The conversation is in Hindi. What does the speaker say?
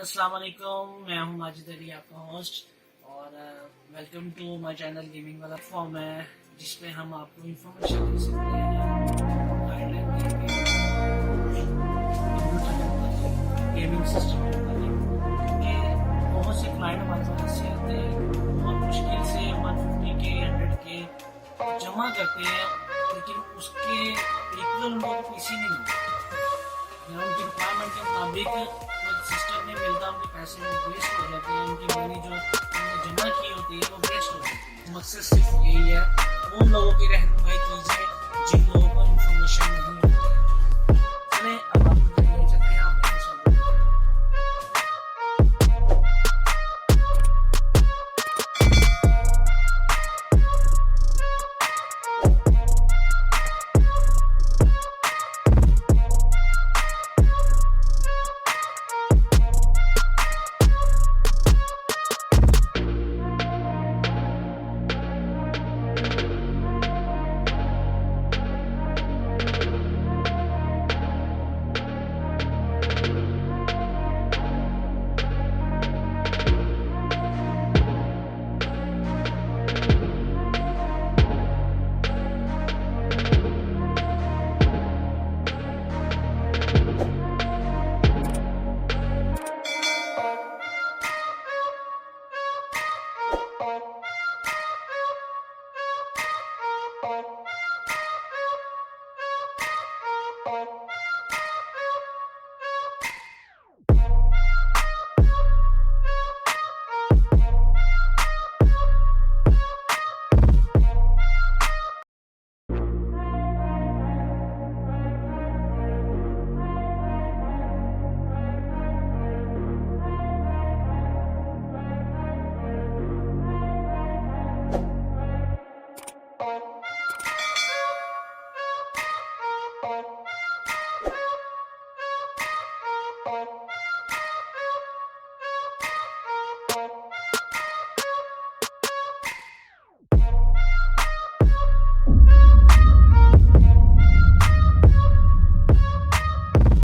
अस्सलाम वालेकुम, मैं हूं माजिद अली, आपका होस्ट। और welcome to my channel. Gaming वाला फॉर्म है जिसमें हम आपको इंफॉर्मेशन दे सकते हैं, गाइडलाइन देंगे गेमिंग सिस्टम के बारे में। क्योंकि बहुत से क्लाइंट हमारे पास ऐसे आते हैं, बहुत मुश्किल से 150 के 100 के जमा करते हैं, लेकिन उसके इक्वल उनको पीसी नहीं मिलता। उनकी रिक्वायरमेंट के मुताबिक सिस्टम नहीं मिलता, उनके पैसे वो वेस्ट हो जाते हैं, उनकी मनी जो उन्होंने जमा की होती है वो वेस्ट हो जाती है। मकसद सिर्फ यही है, उन लोगों की रहनुमाई की जाए जिन लोगों को इन्फॉर्मेशन नहीं होती है। चलें अब आपको बताइए, चलते हैं आपने